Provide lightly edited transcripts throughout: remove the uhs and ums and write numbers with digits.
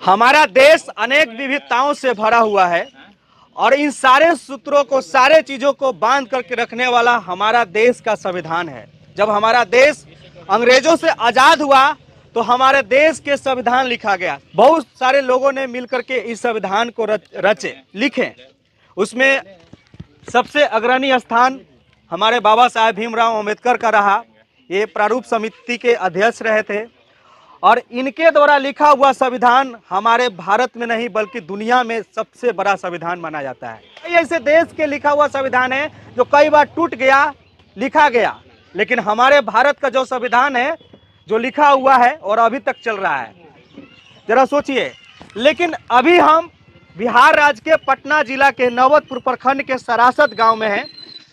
हमारा देश अनेक विविधताओं से भरा हुआ है और इन सारे सूत्रों को, सारे चीजों को बांध करके रखने वाला हमारा देश का संविधान है। जब हमारा देश अंग्रेजों से आजाद हुआ तो हमारे देश के संविधान लिखा गया। बहुत सारे लोगों ने मिलकर के इस संविधान को रचे, लिखे। उसमें सबसे अग्रणी स्थान हमारे बाबा साहेब भीमराव अंबेडकर का रहा। ये प्रारूप समिति के अध्यक्ष रहे थे और इनके द्वारा लिखा हुआ संविधान हमारे भारत में नहीं बल्कि दुनिया में सबसे बड़ा संविधान माना जाता है। कई ऐसे देश के लिखा हुआ संविधान है जो कई बार टूट गया, लिखा गया, लेकिन हमारे भारत का जो संविधान है जो लिखा हुआ है और अभी तक चल रहा है। जरा सोचिए। लेकिन अभी हम बिहार राज्य के पटना जिला के नौबतपुर प्रखंड के सरासत गांव में हैं,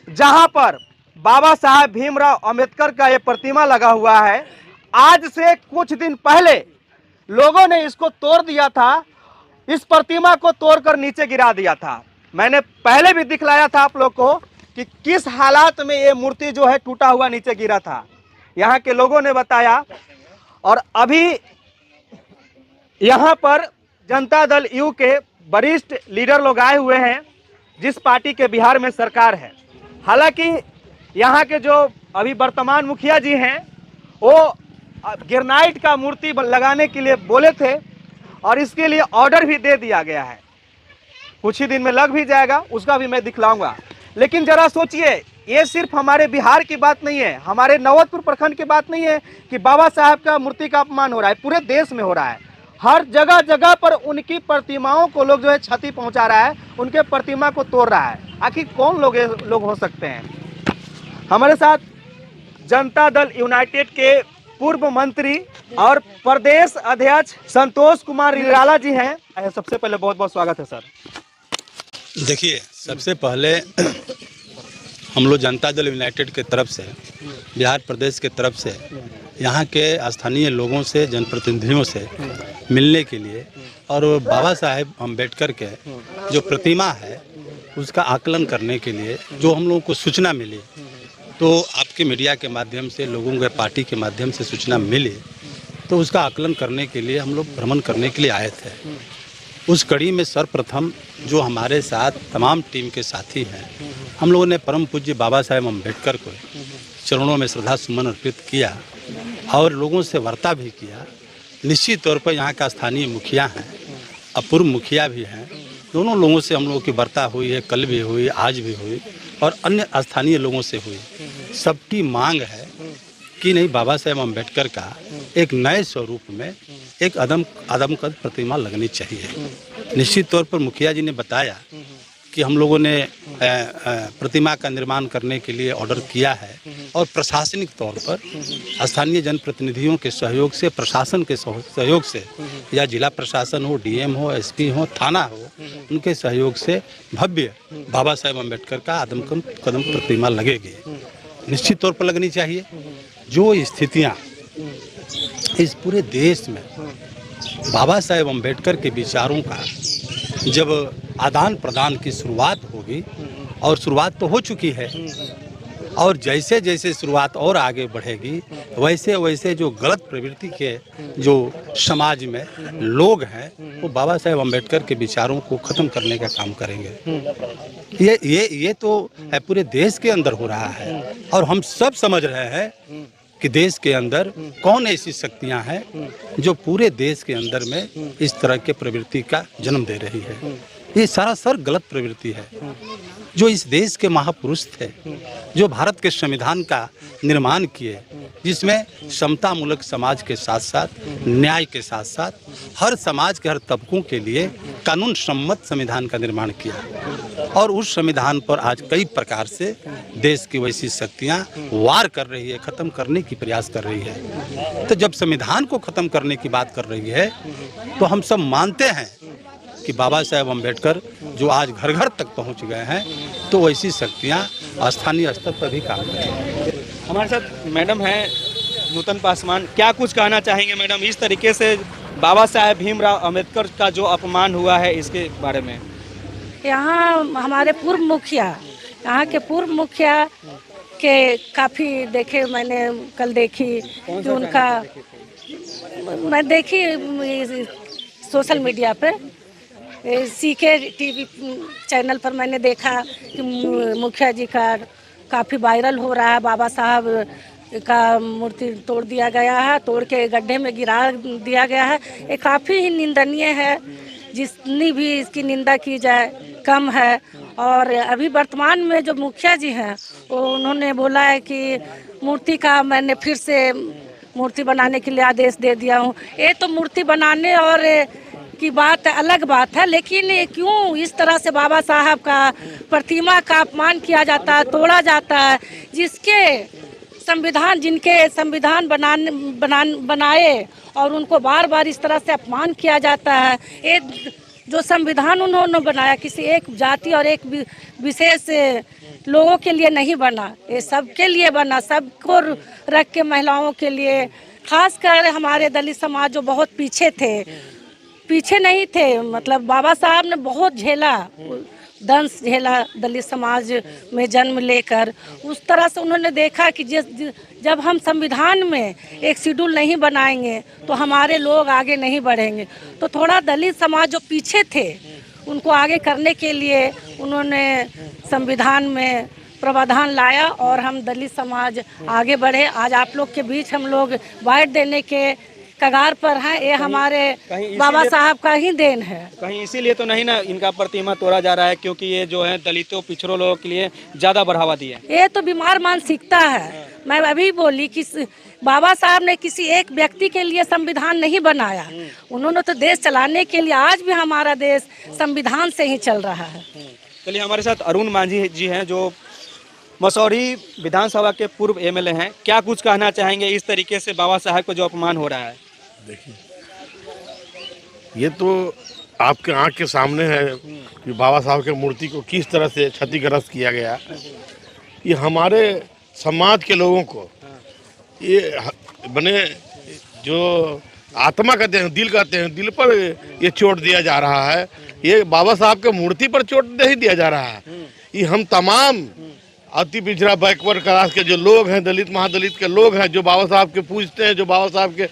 जहां पर बाबा साहेब भीमराव अंबेडकर का ये प्रतिमा लगा हुआ है। आज से कुछ दिन पहले लोगों ने इसको तोड़ दिया था, इस प्रतिमा को तोड़कर नीचे गिरा दिया था। मैंने पहले भी दिखलाया था आप लोग को कि किस हालात में ये मूर्ति जो है टूटा हुआ नीचे गिरा था, यहाँ के लोगों ने बताया। और अभी यहाँ पर जनता दल यू के वरिष्ठ लीडर लोग आए हुए हैं, जिस पार्टी के बिहार में सरकार है। हालांकि यहाँ के जो अभी वर्तमान मुखिया जी हैं वो ग्रेनाइट का मूर्ति लगाने के लिए बोले थे और इसके लिए ऑर्डर भी दे दिया गया है। कुछ ही दिन में लग भी जाएगा, उसका भी मैं दिखलाऊंगा। लेकिन जरा सोचिए, ये सिर्फ हमारे बिहार की बात नहीं है, हमारे नौबतपुर प्रखंड की बात नहीं है कि बाबा साहब का मूर्ति का अपमान हो रहा है, पूरे देश में हो रहा है। हर जगह जगह पर उनकी प्रतिमाओं को लोग जो है क्षति पहुंचा रहा है, उनके प्रतिमा को तोड़ रहा है। आखिर कौन लोग हो सकते हैं? हमारे साथ जनता दल यूनाइटेड के पूर्व मंत्री और प्रदेश अध्यक्ष संतोष कुमार निराला जी हैं। सबसे पहले बहुत बहुत स्वागत है सर। देखिए, सबसे पहले हम लोग जनता दल यूनाइटेड के तरफ से, बिहार प्रदेश के तरफ से यहाँ के स्थानीय लोगों से, जनप्रतिनिधियों से मिलने के लिए और बाबा साहेब अम्बेडकर के जो प्रतिमा है उसका आकलन करने के लिए जो हम लोगों को सूचना मिली, तो आपके मीडिया के माध्यम से, लोगों के पार्टी के माध्यम से सूचना मिली, तो उसका आकलन करने के लिए हम लोग भ्रमण करने के लिए आए थे। उस कड़ी में सर्वप्रथम जो हमारे साथ तमाम टीम के साथी हैं, हम लोगों ने परम पूज्य बाबा साहेब अम्बेडकर को चरणों में श्रद्धा सुमन अर्पित किया और लोगों से वार्ता भी किया। निश्चित तौर पर यहाँ का स्थानीय मुखिया हैं, अपूर्व मुखिया भी हैं, दोनों लोगों से हम लोगों की वार्ता हुई है, कल भी हुई, आज भी हुई और अन्य स्थानीय लोगों से हुई। सबकी मांग है कि नहीं, बाबा साहेब अम्बेडकर का एक नए स्वरूप में एक अदमकद प्रतिमा लगनी चाहिए। निश्चित तौर पर मुखिया जी ने बताया कि हम लोगों ने प्रतिमा का निर्माण करने के लिए ऑर्डर किया है और प्रशासनिक तौर पर स्थानीय जनप्रतिनिधियों के सहयोग से, प्रशासन के सहयोग से, या जिला प्रशासन हो, डीएम हो, एसपी हो, थाना हो, उनके सहयोग से भव्य बाबा साहेब अम्बेडकर का कदम प्रतिमा लगेगी। निश्चित तौर पर लगनी चाहिए। जो स्थितियाँ इस पूरे देश में बाबा साहेब अम्बेडकर के विचारों का जब आदान प्रदान की शुरुआत होगी, और शुरुआत तो हो चुकी है, और जैसे जैसे शुरुआत और आगे बढ़ेगी वैसे वैसे जो गलत प्रवृत्ति के जो समाज में लोग हैं वो बाबा साहेब अम्बेडकर के विचारों को ख़त्म करने का काम करेंगे। ये तो पूरे देश के अंदर हो रहा है और हम सब समझ रहे हैं कि देश के अंदर कौन ऐसी शक्तियां हैं जो पूरे देश के अंदर में इस तरह के प्रवृत्ति का जन्म दे रही है। ये सरासर गलत प्रवृत्ति है। जो इस देश के महापुरुष थे, जो भारत के संविधान का निर्माण किए, जिसमें समतामूलक समाज के साथ साथ, न्याय के साथ साथ हर समाज के हर तबकों के लिए कानून सम्मत संविधान का निर्माण किया, और उस संविधान पर आज कई प्रकार से देश की वैसी शक्तियाँ वार कर रही है, ख़त्म करने की प्रयास कर रही है। तो जब संविधान को ख़त्म करने की बात कर रही है तो हम सब मानते हैं कि बाबा साहेब अम्बेडकर जो आज घर घर तक पहुंच गए हैं, तो वैसी शक्तियां स्थानीय स्तर पर भी काम करेंगी। हमारे साथ मैडम हैं नूतन पासवान, क्या कुछ कहना चाहेंगे मैडम इस तरीके से बाबा साहेब भीमराव अम्बेडकर का जो अपमान हुआ है इसके बारे में? यहाँ हमारे पूर्व मुखिया, यहाँ के पूर्व मुखिया के काफ़ी देखे, मैंने कल देखी कि उनका, मैं देखी सोशल मीडिया पे सीके टीवी चैनल पर मैंने देखा कि मुखिया जी का काफ़ी वायरल हो रहा है। बाबा साहब का मूर्ति तोड़ दिया गया है, तोड़ के गड्ढे में गिरा दिया गया है। ये काफ़ी ही निंदनीय है, जितनी भी इसकी निंदा की जाए कम है। और अभी वर्तमान में जो मुखिया जी हैं वो उन्होंने बोला है कि मूर्ति का मैंने फिर से मूर्ति बनाने के लिए आदेश दे दिया हूँ। ये तो मूर्ति बनाने और की बात अलग बात है, लेकिन क्यों इस तरह से बाबा साहब का प्रतिमा का अपमान किया जाता है, तोड़ा जाता है, जिसके संविधान जिनके संविधान बनाए और उनको बार बार इस तरह से अपमान किया जाता है। ये जो संविधान उन्होंने बनाया किसी एक जाति और एक विशेष लोगों के लिए नहीं बना, ये सबके लिए बना, सबको रख के महिलाओं के लिए, खासकर हमारे दलित समाज जो बहुत पीछे नहीं थे। मतलब बाबा साहब ने बहुत झेला, दंश झेला दलित समाज में जन्म लेकर। उस तरह से उन्होंने देखा कि जब हम संविधान में एक शेड्यूल नहीं बनाएंगे तो हमारे लोग आगे नहीं बढ़ेंगे। तो थोड़ा दलित समाज जो पीछे थे उनको आगे करने के लिए उन्होंने संविधान में प्रावधान लाया और हम दलित समाज आगे बढ़े। आज आप लोग के बीच हम लोग वोट देने के कगार पर हैं। ये हमारे बाबा साहब का ही देन है। कहीं इसीलिए तो नहीं ना इनका प्रतिमा तोड़ा जा रहा है, क्योंकि ये जो है दलितों पिछड़ों लोगों के लिए ज़्यादा बढ़ावा दिया। ये तो बीमार मानसिकता है। मैं अभी बोली कि बाबा साहब ने किसी एक व्यक्ति के लिए संविधान नहीं बनाया, उन्होंने तो देश चलाने के लिए। आज भी हमारा देश संविधान से ही चल रहा है। चलिए, हमारे साथ अरुण मांझी जी हैं जो मसौढ़ी विधानसभा के पूर्व एमएलए हैं। क्या कुछ कहना चाहेंगे इस तरीके से बाबा साहब को जो अपमान हो रहा है? देखिए, ये तो आपके आंख के सामने है कि बाबा साहब के मूर्ति को किस तरह से क्षतिग्रस्त किया गया। ये हमारे समाज के लोगों को ये बने जो आत्मा कहते हैं, दिल कहते हैं, दिल पर ये चोट दिया जा रहा है। ये बाबा साहब के मूर्ति पर चोट नहीं दिया जा रहा है। ये हम तमाम अति पिछड़ा बैकवर्ड क्लास के जो लोग हैं, दलित महादलित के लोग हैं, जो बाबा साहब के पूजते हैं, जो बाबा साहब के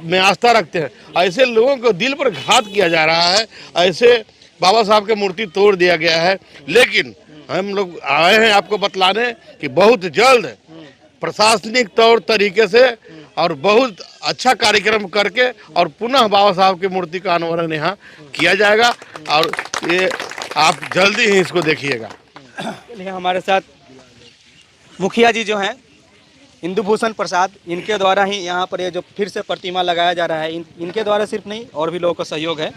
में आस्था रखते हैं, ऐसे लोगों को दिल पर घात किया जा रहा है। ऐसे बाबा साहब की मूर्ति तोड़ दिया गया है। लेकिन हम लोग आए हैं आपको बतलाने कि बहुत जल्द प्रशासनिक तौर तरीके से और बहुत अच्छा कार्यक्रम करके और पुनः बाबा साहब की मूर्ति का अनावरण यहाँ किया जाएगा और ये आप जल्दी ही इसको देखिएगा। हमारे साथ मुखिया जी जो हैं इंदु भूषण प्रसाद, इनके द्वारा ही यहाँ पर ये जो फिर से प्रतिमा लगाया जा रहा है, इनके द्वारा सिर्फ नहीं और भी लोगों का सहयोग है।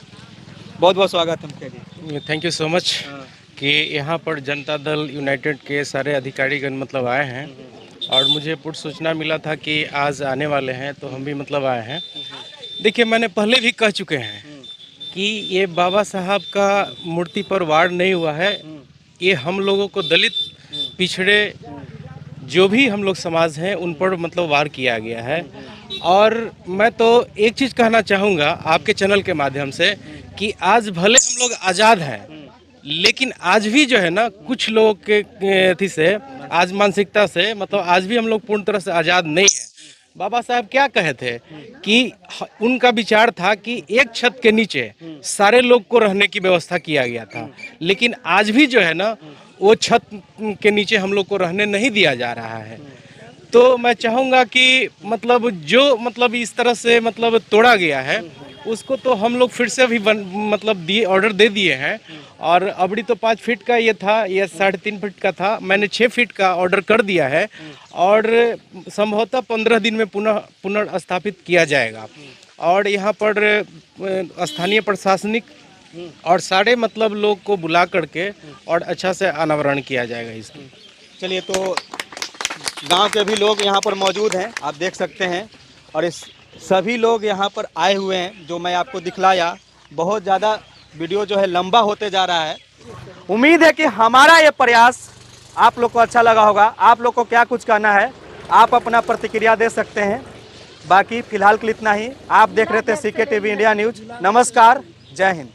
बहुत बहुत स्वागत है मुखिया जी। थैंक यू सो मच कि यहाँ पर जनता दल यूनाइटेड के सारे अधिकारीगण मतलब आए हैं और मुझे पूर्व सूचना मिला था कि आज आने वाले हैं, तो हम भी मतलब आए हैं। देखिए, मैंने पहले भी कह चुके हैं कि ये बाबा साहब का मूर्ति पर वार नहीं हुआ है। ये हम लोगों को दलित पिछड़े जो भी हम लोग समाज हैं उन पर मतलब वार किया गया है। और मैं तो एक चीज़ कहना चाहूँगा आपके चैनल के माध्यम से कि आज भले हम लोग आज़ाद हैं, लेकिन आज भी जो है ना कुछ लोगों के अथी से, आज मानसिकता से मतलब आज भी हम लोग पूर्ण तरह से आज़ाद नहीं हैं। बाबा साहब क्या कहे थे कि उनका विचार था कि एक छत के नीचे सारे लोग को रहने की व्यवस्था किया गया था, लेकिन आज भी जो है ना वो छत के नीचे हम लोग को रहने नहीं दिया जा रहा है। तो मैं चाहूँगा कि मतलब जो मतलब इस तरह से मतलब तोड़ा गया है उसको तो हम लोग फिर से भी मतलब ऑर्डर दे दिए हैं। और अबड़ी तो 5 फीट का ये था, ये 3.5 फीट का था, मैंने 6 फीट का ऑर्डर कर दिया है और संभवतः 15 दिन में पुनर्स्थापित किया जाएगा। और यहाँ पर स्थानीय प्रशासनिक और सारे मतलब लोग को बुला करके और अच्छा से अनावरण किया जाएगा इसका। चलिए, तो गांव के भी लोग यहाँ पर मौजूद हैं, आप देख सकते हैं, और इस सभी लोग यहाँ पर आए हुए हैं जो मैं आपको दिखलाया। बहुत ज़्यादा वीडियो जो है लंबा होते जा रहा है। उम्मीद है कि हमारा ये प्रयास आप लोग को अच्छा लगा होगा। आप लोग को क्या कुछ कहना है आप अपना प्रतिक्रिया दे सकते हैं। बाकी फ़िलहाल के लिए इतना ही। आप देख रहे थे सीके टीवी इंडिया न्यूज़। नमस्कार, जय हिंद।